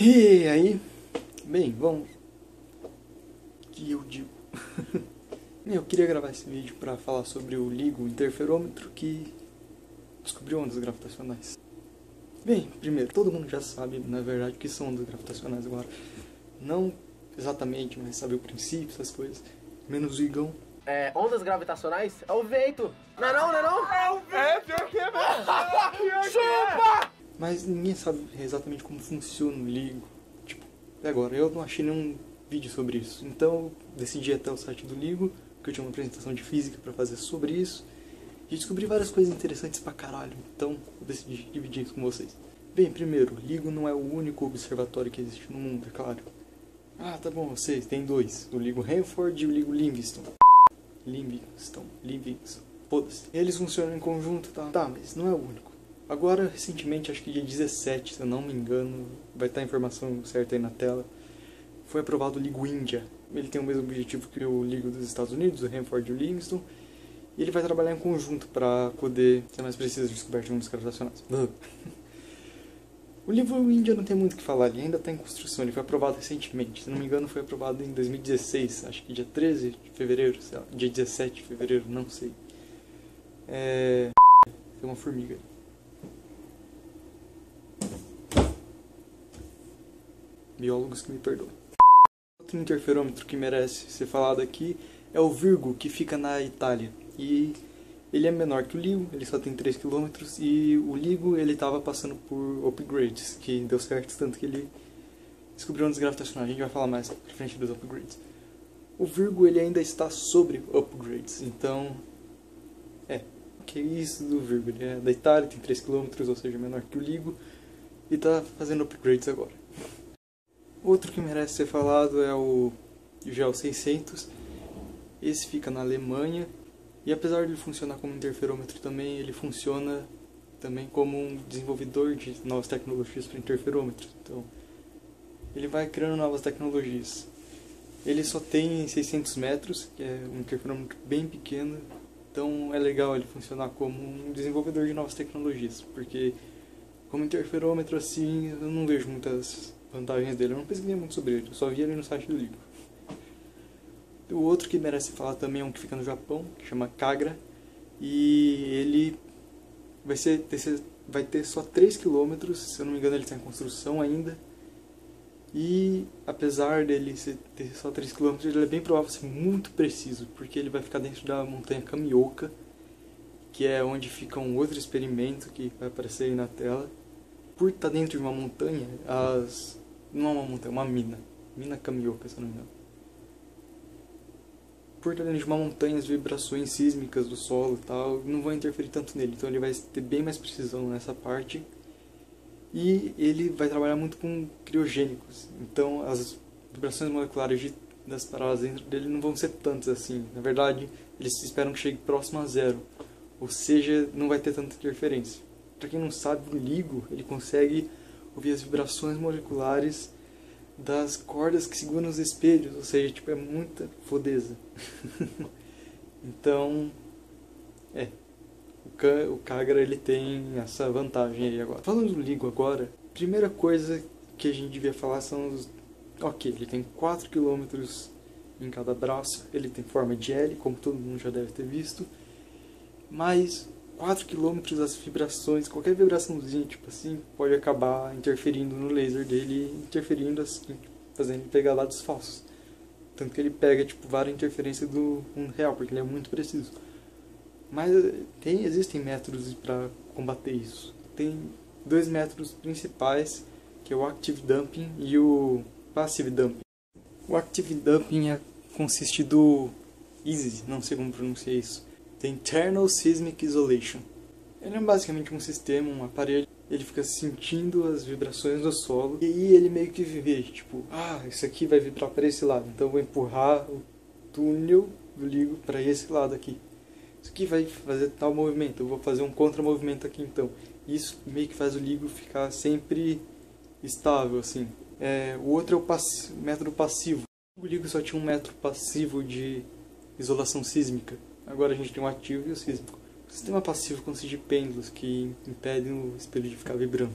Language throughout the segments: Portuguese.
E aí, bem, vamos. O que eu digo? Eu queria gravar esse vídeo para falar sobre o LIGO interferômetro que descobriu ondas gravitacionais. Bem, primeiro, todo mundo já sabe, na verdade, o que são ondas gravitacionais agora. Não exatamente, mas sabe o princípio, essas coisas. Menos o Igão. Ondas gravitacionais é o vento. Não é não, não é não? É o vento. É, pior que é mesmo. Chupa! Mas ninguém sabe exatamente como funciona o LIGO. Tipo, até agora, eu não achei nenhum vídeo sobre isso. Então, eu decidi ir até o site do LIGO, porque eu tinha uma apresentação de física para fazer sobre isso. E descobri várias coisas interessantes pra caralho. Então, eu decidi dividir isso com vocês. Bem, primeiro, o LIGO não é o único observatório que existe no mundo, é claro. Ah, tá bom, vocês, tem dois. O LIGO Hanford e o LIGO Livingston. Livingston, foda-se. Eles funcionam em conjunto, tá? Tá, mas não é o único. Agora, recentemente, acho que dia 17, se eu não me engano, vai estar a informação certa aí na tela, foi aprovado o LIGO Índia. Ele tem o mesmo objetivo que o LIGO dos Estados Unidos, o Hanford e o Livingston, e ele vai trabalhar em conjunto para poder ser mais preciso de descoberta de ondas gravitacionais. O LIGO Índia não tem muito o que falar, ele ainda está em construção, ele foi aprovado recentemente, se não me engano foi aprovado em 2016, acho que dia 13 de fevereiro, sei lá, dia 17 de fevereiro, não sei. Tem uma formiga ali. Biólogos que me perdoem. Outro interferômetro que merece ser falado aqui é o Virgo, que fica na Itália. E ele é menor que o LIGO, ele só tem 3 km, e o LIGO ele estava passando por upgrades, que deu certo, tanto que ele descobriu ondas gravitacionais. A gente vai falar mais pra frente dos upgrades. O Virgo ele ainda está sobre upgrades, então... o que é isso do Virgo? Ele é da Itália, tem 3 km, ou seja, menor que o LIGO, e está fazendo upgrades agora. Outro que merece ser falado é o GEO 600. Esse fica na Alemanha. E apesar de ele funcionar como interferômetro também, ele funciona também como um desenvolvedor de novas tecnologias para interferômetros. Então, ele vai criando novas tecnologias. Ele só tem 600 metros, que é um interferômetro bem pequeno. Então, é legal ele funcionar como um desenvolvedor de novas tecnologias. Porque, como interferômetro, assim, eu não vejo muitas vantagens dele. Eu não pesquisei muito sobre ele, eu só vi ele no site do LIGO. O outro que merece falar também é um que fica no Japão, que chama Kagra, e ele vai ter só 3 km, se eu não me engano ele está em construção ainda, e apesar dele ter só 3 km, ele é bem provável ser muito preciso, porque ele vai ficar dentro da montanha Kamioka, que é onde fica um outro experimento que vai aparecer aí na tela. Por estar dentro de uma montanha, não é uma montanha, é uma mina Kamioka, se eu não me engano. Por estar dentro de uma montanha, as vibrações sísmicas do solo e tal não vão interferir tanto nele, então ele vai ter bem mais precisão nessa parte. E ele vai trabalhar muito com criogênicos, então as vibrações moleculares das paradas dentro dele não vão ser tantas assim. Na verdade, eles esperam que chegue próximo a zero, ou seja, não vai ter tanta interferência. Para quem não sabe, o LIGO ele consegue ouvir as vibrações moleculares das cordas que seguram os espelhos, ou seja, tipo, é muita fodeza. Então, o Kagra ele tem essa vantagem aí agora. Falando do LIGO agora, a primeira coisa que a gente devia falar são os... Ok, ele tem 4 km em cada braço, ele tem forma de L, como todo mundo já deve ter visto, mas 4 km as vibrações, qualquer vibraçãozinha, tipo assim, pode acabar interferindo no laser dele, interferindo assim, fazendo ele pegar lados falsos. Tanto que ele pega, tipo, várias interferências do mundo real, porque ele é muito preciso. Mas existem métodos para combater isso. Tem dois métodos principais, que é o Active Dumping e o Passive Dumping. O Active Dumping consiste do EASY, não sei como pronunciar isso. The Internal Seismic Isolation. Ele é basicamente um sistema, um aparelho. Ele fica sentindo as vibrações do solo. E aí ele meio que vê, tipo, isso aqui vai vibrar para esse lado. Então eu vou empurrar o túnel do LIGO para esse lado aqui. Isso aqui vai fazer tal movimento. Eu vou fazer um contramovimento aqui então. Isso meio que faz o LIGO ficar sempre estável, assim. O outro é o método passivo. O LIGO só tinha um método passivo de isolação sísmica. Agora a gente tem o ativo e o sísmico. O sistema passivo consiste de pêndulos que impedem o espelho de ficar vibrando.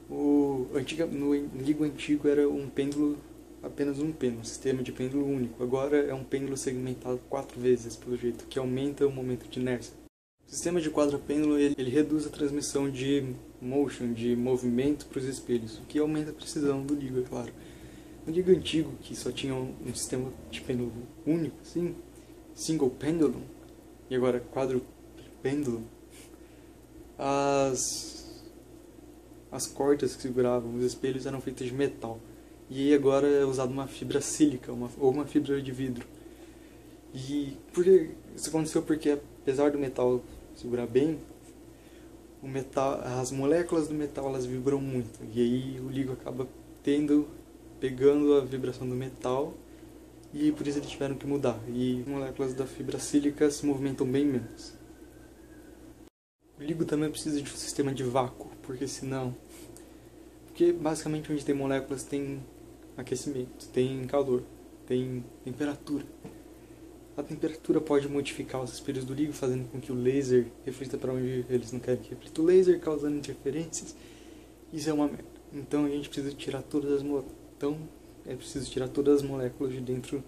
No LIGO antigo era um pêndulo, apenas um pêndulo, um sistema de pêndulo único. Agora é um pêndulo segmentado 4 vezes, pelo jeito, que aumenta o momento de inércia. O sistema de quadra-pêndulo ele reduz a transmissão de motion, de movimento para os espelhos, o que aumenta a precisão do LIGO, é claro. No LIGO antigo, que só tinha um sistema de pêndulo único, assim, single pendulum, e agora quadrupêndulo, as cordas que seguravam os espelhos eram feitas de metal. E agora é usada uma fibra sílica ou uma fibra de vidro. E isso aconteceu porque, apesar do metal segurar bem, as moléculas do metal elas vibram muito. E aí o LIGO acaba pegando a vibração do metal, e por isso eles tiveram que mudar. E as moléculas da fibra sílica se movimentam bem menos. O LIGO também precisa de um sistema de vácuo, porque basicamente onde tem moléculas tem aquecimento, tem calor, tem temperatura. A temperatura pode modificar os espelhos do LIGO, fazendo com que o laser reflita para onde eles não querem que reflita o laser, causando interferências. Isso é uma merda. Então a gente precisa tirar todas as moléculas de dentro,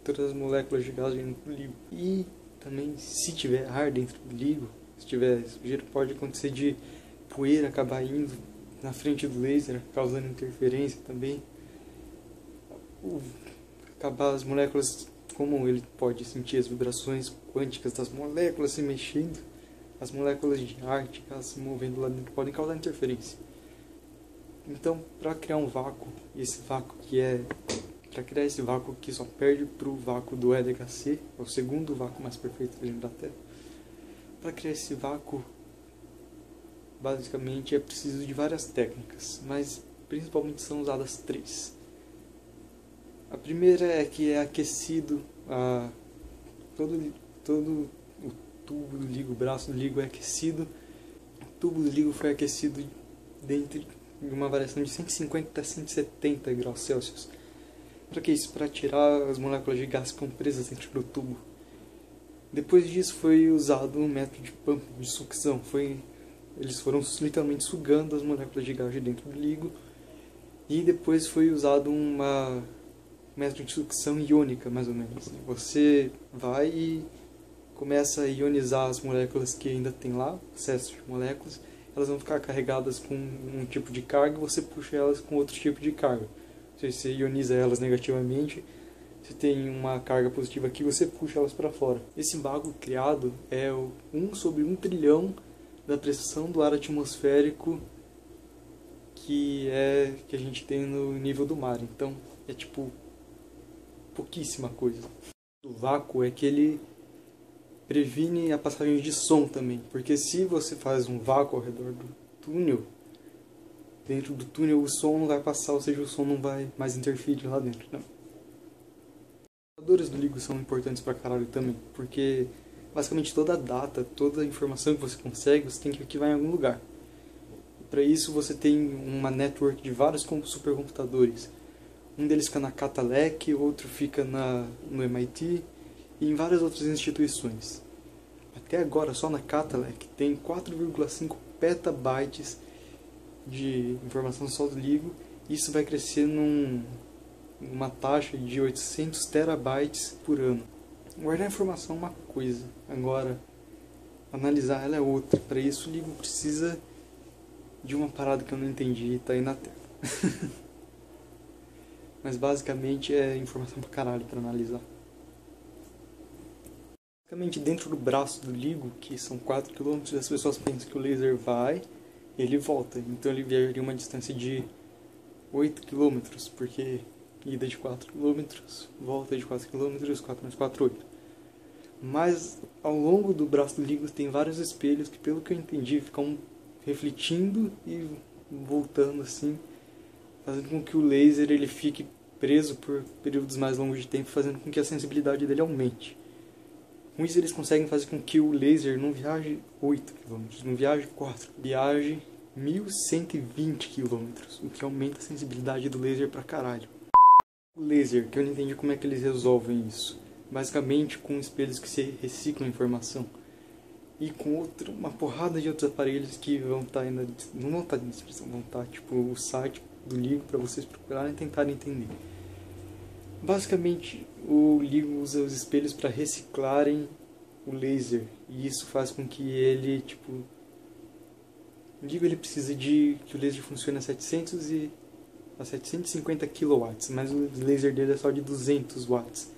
todas as moléculas de gás dentro do LIGO. E também, se tiver ar dentro do LIGO, se tiver sujeira, pode acontecer de poeira acabar indo na frente do laser, causando interferência também. Acabar as moléculas, como ele pode sentir as vibrações quânticas das moléculas se mexendo, as moléculas de ar se movendo lá dentro podem causar interferência. Então, para criar um vácuo, para criar esse vácuo que só perde para o vácuo do LHC, é o segundo vácuo mais perfeito da Terra. Para criar esse vácuo, basicamente é preciso de várias técnicas, mas principalmente são usadas 3. A primeira é que é aquecido, todo o tubo do LIGO, o braço do LIGO é aquecido. O tubo do LIGO foi aquecido dentro de uma variação de 150 a 170 graus Celsius. Para que isso? Para tirar as moléculas de gás que estão presas dentro do tubo. Depois disso foi usado um método de pump, de sucção. Eles foram literalmente sugando as moléculas de gás de dentro do LIGO. E depois foi usado um método de sucção iônica, mais ou menos. Você vai e começa a ionizar as moléculas que ainda tem lá, excesso de moléculas. Elas vão ficar carregadas com um tipo de carga e você puxa elas com outro tipo de carga. Se você ioniza elas negativamente, se tem uma carga positiva aqui, você puxa elas para fora. Esse vácuo criado é 1 sobre 1 trilhão da pressão do ar atmosférico que a gente tem no nível do mar. Então é tipo pouquíssima coisa. O vácuo é que ele previne a passagem de som também, porque se você faz um vácuo ao redor do túnel, dentro do túnel o som não vai passar, ou seja, o som não vai mais interferir lá dentro. Não. Os computadores do LIGO são importantes pra caralho também, porque basicamente toda a data, toda a informação que você consegue, você tem que arquivar em algum lugar. Para isso você tem uma network de vários supercomputadores. Um deles fica na Catalec, outro fica no MIT e em várias outras instituições. Até agora, só na Catalec, tem 4,5 petabytes de informação só do LIGO. Isso vai crescer numa taxa de 800 terabytes por ano. Guardar informação é uma coisa, agora analisar ela é outra. Para isso o LIGO precisa de uma parada que eu não entendi e tá aí na tela. Mas basicamente é informação pra caralho pra analisar. Basicamente dentro do braço do LIGO, que são 4 km, as pessoas pensam que o laser vai e ele volta. Então ele viajaria uma distância de 8 km, porque ida de 4 km, volta de 4 km, 4 mais 4, 8. Mas ao longo do braço do LIGO tem vários espelhos que, pelo que eu entendi, ficam refletindo e voltando assim, fazendo com que o laser ele fique preso por períodos mais longos de tempo, fazendo com que a sensibilidade dele aumente. Com isso eles conseguem fazer com que o laser não viaje 8 km, não viaje 4, viaje 1120 km, o que aumenta a sensibilidade do laser pra caralho. O laser, que eu não entendi como é que eles resolvem isso. Basicamente com espelhos que se reciclam a informação. e com uma porrada de outros aparelhos que vão estar aí não vão estar na descrição, vão estar tipo o site do LIGO para vocês procurarem e tentarem entender. Basicamente, o LIGO usa os espelhos para reciclarem o laser, e isso faz com que ele, tipo, o LIGO ele precisa de que o laser funcione a 750 kW, mas o laser dele é só de 200 watts.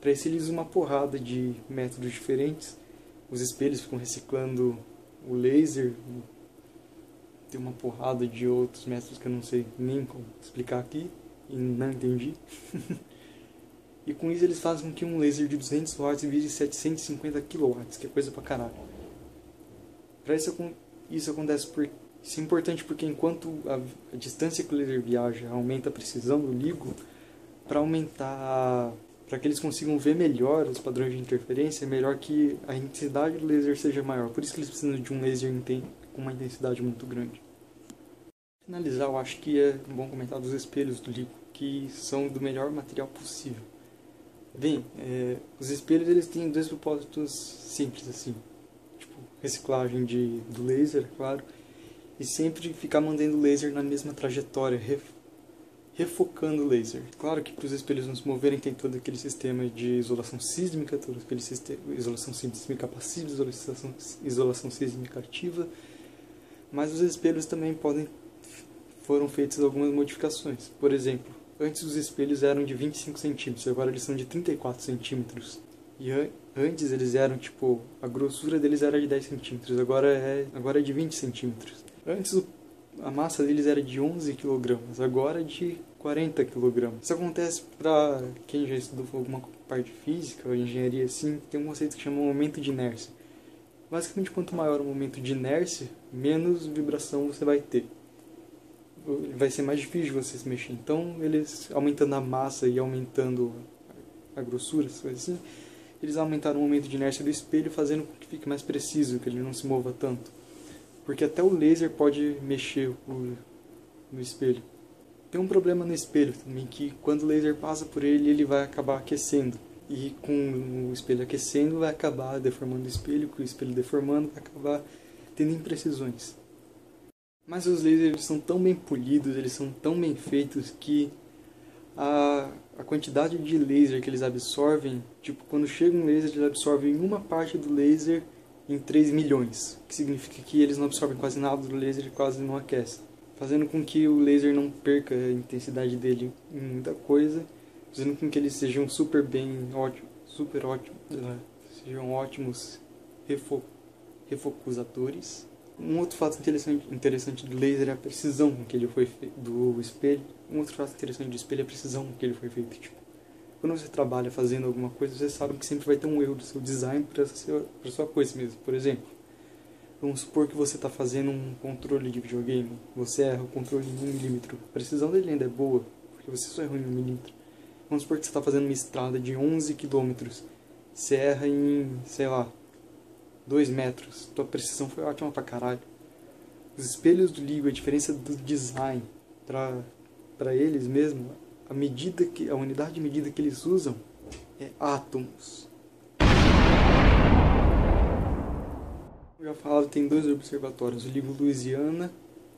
Para isso ele usa uma porrada de métodos diferentes. Os espelhos ficam reciclando o laser, tem uma porrada de outros métodos que eu não sei nem como explicar aqui e não entendi. E com isso eles fazem com que um laser de 200 watts vire 750 kW, que é coisa pra caralho. Pra isso acontece isso é importante porque enquanto a distância que o laser viaja aumenta a precisão do LIGO, para que eles consigam ver melhor os padrões de interferência, é melhor que a intensidade do laser seja maior. Por isso que eles precisam de um laser com uma intensidade muito grande. Para finalizar, eu acho que é bom comentar dos espelhos do LIGO, que são do melhor material possível. Bem, os espelhos eles têm dois propósitos simples assim, tipo reciclagem do laser, claro, e sempre ficar mantendo o laser na mesma trajetória, refocando o laser. Claro que para os espelhos não se moverem tem todo aquele sistema de isolação sísmica, todo aquele sistema isolação sísmica passiva, isolação sísmica ativa, mas os espelhos também foram feitas algumas modificações. Por exemplo, antes os espelhos eram de 25 centímetros, agora eles são de 34 centímetros. E antes eles eram, tipo, a grossura deles era de 10 centímetros, agora é de 20 centímetros. Antes a massa deles era de 11 kg, agora é de 40 kg. Isso acontece para quem já estudou alguma parte de física ou engenharia assim, tem um conceito que chama momento de inércia. Basicamente, quanto maior o momento de inércia, menos vibração você vai ter. Vai ser mais difícil você se mexer. Então, eles aumentando a massa e aumentando a grossura, assim, eles aumentaram o momento de inércia do espelho, fazendo com que fique mais preciso, que ele não se mova tanto. Porque até o laser pode mexer no espelho. Tem um problema no espelho também, que quando o laser passa por ele, ele vai acabar aquecendo. E com o espelho aquecendo, vai acabar deformando o espelho, com o espelho deformando, vai acabar tendo imprecisões. Mas os lasers são tão bem polidos, eles são tão bem feitos que a quantidade de laser que eles absorvem, tipo, quando chega um laser, eles absorvem uma parte do laser em 3 milhões, que significa que eles não absorvem quase nada do laser e quase não aquecem, fazendo com que o laser não perca a intensidade dele em muita coisa, fazendo com que eles sejam super ótimos, sejam ótimos refocuzadores. Um outro fato interessante do laser é a precisão com que ele foi feito, do espelho. Um outro fato interessante do espelho é a precisão com que ele foi feito. Tipo, quando você trabalha fazendo alguma coisa, você sabe que sempre vai ter um erro do seu design para sua coisa mesmo. Por exemplo, vamos supor que você está fazendo um controle de videogame, você erra o controle em 1 milímetro. A precisão dele ainda é boa, porque você só errou em 1 milímetro. Vamos supor que você está fazendo uma estrada de 11 quilômetros, você erra em, sei lá, 2 metros. Tua precisão foi ótima pra caralho. Os espelhos do LIGO, a diferença do design para eles mesmo, a unidade de medida que eles usam é átomos. Como já falado, tem 2 observatórios, o LIGO Louisiana,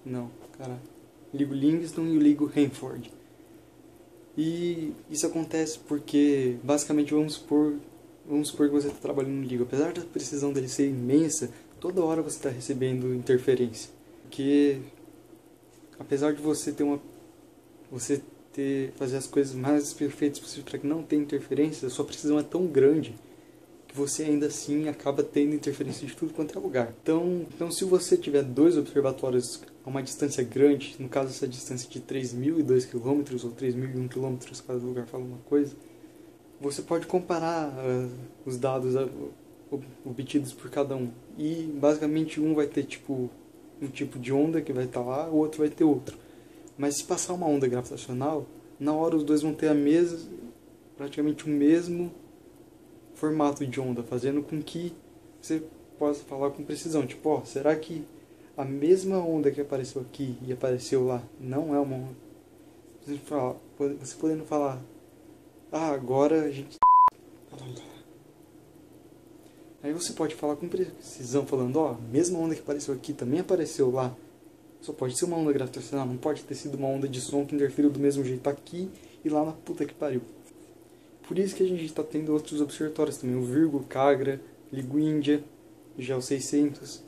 o LIGO Livingston e o LIGO Hanford. E isso acontece porque, basicamente, vamos supor que você está trabalhando no LIGO. Apesar da precisão dele ser imensa, toda hora você está recebendo interferência. Porque, apesar de você fazer as coisas mais perfeitas possível para que não tenha interferência, a sua precisão é tão grande que você ainda assim acaba tendo interferência de tudo quanto é lugar. Então se você tiver 2 observatórios a uma distância grande, no caso essa distância de 3.002 km ou 3.001 km, cada lugar fala uma coisa, você pode comparar os dados obtidos por cada um. E basicamente um vai ter um tipo de onda que vai estar lá, o outro vai ter outro. Mas se passar uma onda gravitacional, na hora os dois vão ter praticamente o mesmo formato de onda, fazendo com que você possa falar com precisão. Tipo, será que a mesma onda que apareceu aqui e apareceu lá não é uma onda? Você podendo falar, agora a gente... Aí você pode falar com precisão, falando, ó, a mesma onda que apareceu aqui também apareceu lá. Só pode ser uma onda gravitacional, não pode ter sido uma onda de som que interferiu do mesmo jeito aqui e lá na puta que pariu. Por isso que a gente está tendo outros observatórios também, o Virgo, Cagra, Liguíndia, Geo 600.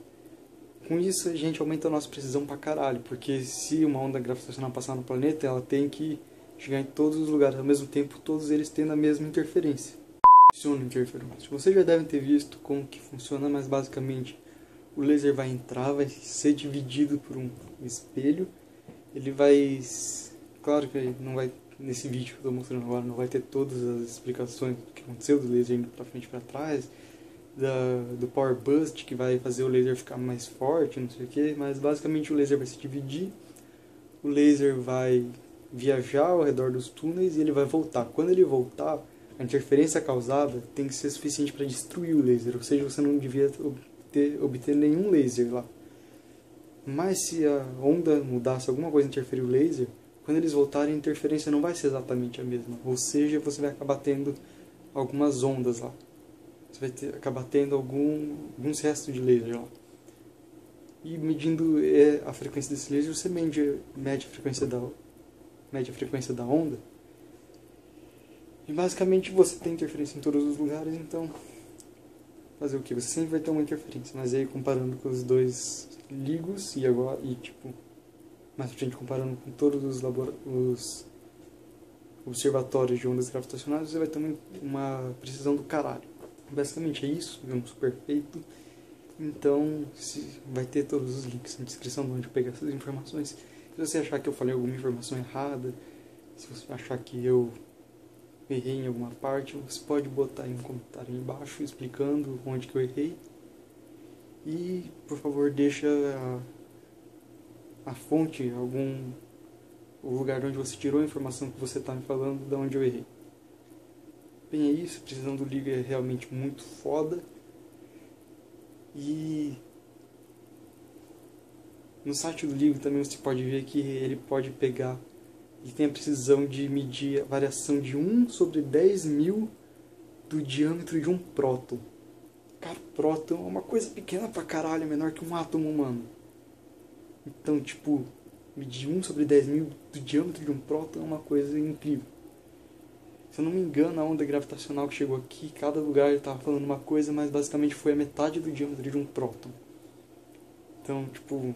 Com isso a gente aumenta a nossa precisão pra caralho, porque se uma onda gravitacional passar no planeta, ela tem que chegar em todos os lugares ao mesmo tempo, todos eles tendo a mesma interferência. Funciona interferência. Vocês já devem ter visto como que funciona, mas basicamente o laser vai entrar, vai ser dividido por um espelho. Ele vai... Claro que não vai, nesse vídeo que eu estou mostrando agora, não vai ter todas as explicações do que aconteceu, do laser indo pra frente e pra trás, do Power Bust, que vai fazer o laser ficar mais forte, não sei o que, mas basicamente o laser vai se dividir, o laser vai viajar ao redor dos túneis e ele vai voltar. Quando ele voltar, a interferência causada tem que ser suficiente para destruir o laser, ou seja, você não devia obter nenhum laser lá. Mas se a onda mudasse, alguma coisa interferir o laser, quando eles voltarem a interferência não vai ser exatamente a mesma, ou seja, você vai acabar tendo algumas ondas lá. Você vai acabar tendo alguns restos de laser lá. E medindo a frequência desse laser, você mede a frequência da onda. E basicamente você tem interferência em todos os lugares, então fazer o que? Você sempre vai ter uma interferência. Mas aí comparando com os dois LIGOs e tipo, mais pra frente comparando com todos os observatórios de ondas gravitacionais, você vai ter uma precisão do caralho. Basicamente é isso, é um super feito. Então vai ter todos os links na descrição de onde eu pegar essas informações. Se você achar que eu falei alguma informação errada, se você achar que eu errei em alguma parte, você pode botar em um comentário aí embaixo explicando onde que eu errei. E por favor deixa a fonte, o lugar onde você tirou a informação que você está me falando, de onde eu errei. Bem, é isso, a precisão do LIGO é realmente muito foda. E no site do LIGO também você pode ver que ele pode pegar, ele tem a precisão de medir a variação de 1 sobre 10.000 do diâmetro de um próton. Cara, próton é uma coisa pequena pra caralho, menor que um átomo humano. Então, tipo, medir 1 sobre 10.000 do diâmetro de um próton é uma coisa incrível. Se eu não me engano, a onda gravitacional que chegou aqui, cada lugar ele estava falando uma coisa, mas basicamente foi a metade do diâmetro de um próton. Então, tipo,